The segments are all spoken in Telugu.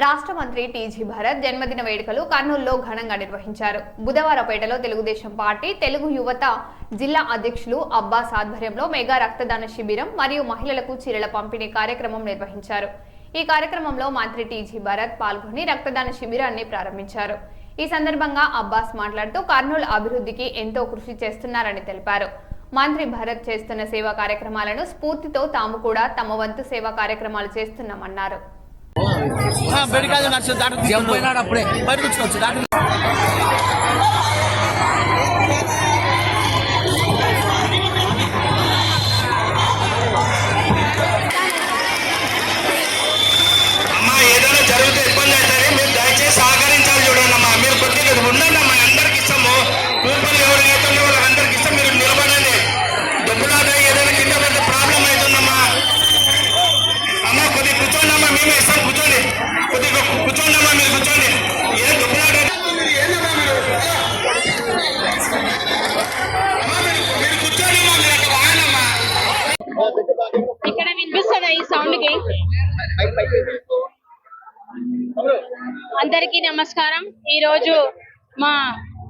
రాష్ట్ర మంత్రి టీజీ భరత్ జన్మదిన వేడుకలు కర్నూలులో ఘనంగా నిర్వహించారు. బుధవారపేటలో తెలుగుదేశం పార్టీ తెలుగు యువత జిల్లా అధ్యక్షులు అబ్బాస్ ఆధ్వర్యంలో మెగా రక్తదాన శిబిరం మరియు మహిళలకు చీరల పంపిణీ కార్యక్రమం నిర్వహించారు. ఈ కార్యక్రమంలో మంత్రి టీజీ భరత్ పాల్గొని రక్తదాన శిబిరాన్ని ప్రారంభించారు. ఈ సందర్భంగా అబ్బాస్ మాట్లాడుతూ కర్నూలు అభివృద్ధికి ఎంతో కృషి చేస్తున్నారని తెలిపారు. మంత్రి భరత్ చేస్తున్న సేవా కార్యక్రమాలను స్ఫూర్తితో తాము కూడా తమ వంతు సేవా కార్యక్రమాలు చేస్తున్నామన్నారు. అప్పుడే బయటకు వచ్చుకోవచ్చు. ఇక్కడ వినిపిస్తుందా ఈ సౌండ్ కి? అందరికీ నమస్కారం. ఈ రోజు మా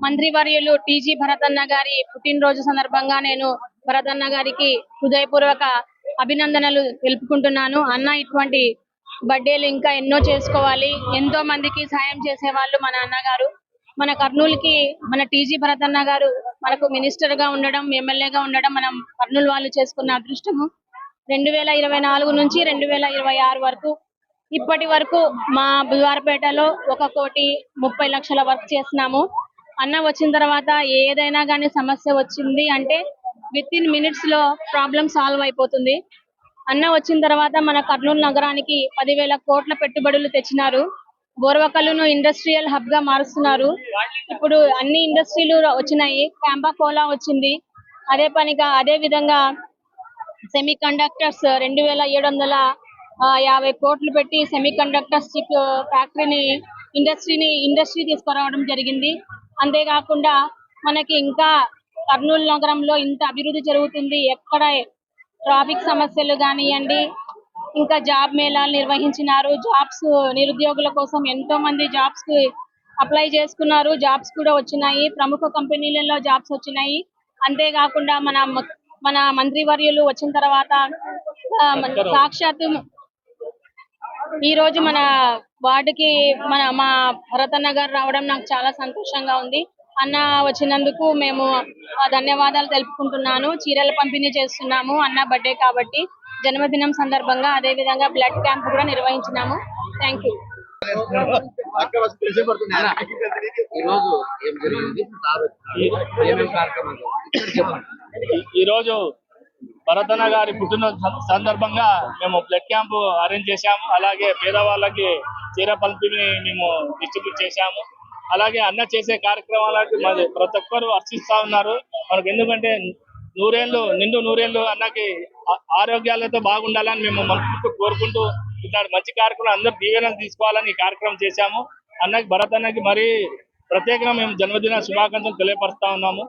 మంత్రివర్యులు టీజీ భరత్ అన్న గారి పుట్టినరోజు సందర్భంగా నేను భరత్ అన్న గారికి హృదయపూర్వక అభినందనలు తెలుపుకుంటున్నాను. అన్న ఇటువంటి బర్త్డేలు ఇంకా ఎన్నో చేసుకోవాలి. ఎంతో మందికి సాయం చేసేవాళ్ళు మన అన్నగారు. మన కర్నూలుకి మన టీజీ భరత్ అన్న గారు మనకు మినిస్టర్ గా ఉండడం, ఎమ్మెల్యేగా ఉండడం మనం కర్నూలు వాళ్ళు చేసుకున్న అదృష్టము. 2024 నుంచి 2026 వరకు ఇప్పటి వరకు మా బుధవారపేటలో 1,30,00,000 వర్క్ చేసినాము. అన్న వచ్చిన తర్వాత ఏదైనా కానీ సమస్య వచ్చింది అంటే విత్ ఇన్ మినిట్స్ లో ప్రాబ్లం సాల్వ్ అయిపోతుంది. అన్న వచ్చిన తర్వాత మన కర్నూలు నగరానికి 10,000 కోట్ల పెట్టుబడులు తెచ్చినారు. బోర్వకల్లును ఇండస్ట్రియల్ హబ్ గా మారుస్తున్నారు. ఇప్పుడు అన్ని ఇండస్ట్రీలు వచ్చినాయి. క్యాంపా కోలా వచ్చింది. అదే విధంగా సెమీ కండక్టర్స్ 2,750 కోట్లు పెట్టి సెమీ కండక్టర్స్ చిప్ ఫ్యాక్టరీని ఇండస్ట్రీ తీసుకురావడం జరిగింది. అంతేకాకుండా మనకి ఇంకా కర్నూలు నగరంలో ఇంత అభివృద్ధి జరుగుతుంది. ఎక్కడ ట్రాఫిక్ సమస్యలు కానివ్వండి, ఇంకా జాబ్ మేళాలు నిర్వహించినారు. జాబ్స్ నిరుద్యోగుల కోసం ఎంతో మంది జాబ్స్ కి అప్లై చేసుకున్నారు. జాబ్స్ కూడా వచ్చినాయి. ప్రముఖ కంపెనీలలో జాబ్స్ వచ్చినాయి. అంతేకాకుండా మన మంత్రివర్యులు వచ్చిన తర్వాత సాక్షాత్తు ఈ రోజు మన వార్డుకి మా భరతన్న గారు రావడం నాకు చాలా సంతోషంగా ఉంది. అన్న వచ్చినందుకు మేము ధన్యవాదాలు తెలుపుకుంటున్నాను. చీరల పంపిణీ చేస్తున్నాము అన్న బర్త్డే కాబట్టి, జన్మదినం సందర్భంగా. అదే విధంగా బ్లడ్ క్యాంప్ కూడా నిర్వహించినాము. Thank you. ఈరోజు భరతన్న గారి పుట్టినరోజు సందర్భంగా మేము బ్లడ్ క్యాంప్ అరేంజ్ చేశాము. అలాగే పేదవాళ్ళకి చీర పంపిణీ మేము డిస్ట్రిబ్యూట్ చేశాము. అలాగే అన్న చేసే కార్యక్రమాలకి మరి ప్రతి ఒక్కరు హర్షిస్తా ఉన్నారు మనకు. ఎందుకంటే నిండు నూరేళ్లు అన్నకి ఆరోగ్యాలతో బాగుండాలని మేము మనసుతో కోరుకుంటూ ఇట్లాంటి మంచి కార్యక్రమం అందరూ దీవెనలు తీసుకోవాలని ఈ కార్యక్రమం చేశాము. భరత్ అన్నకి మరీ ప్రత్యేకంగా మేము జన్మదిన శుభాకాంక్షలు తెలియపరుస్తా ఉన్నాము.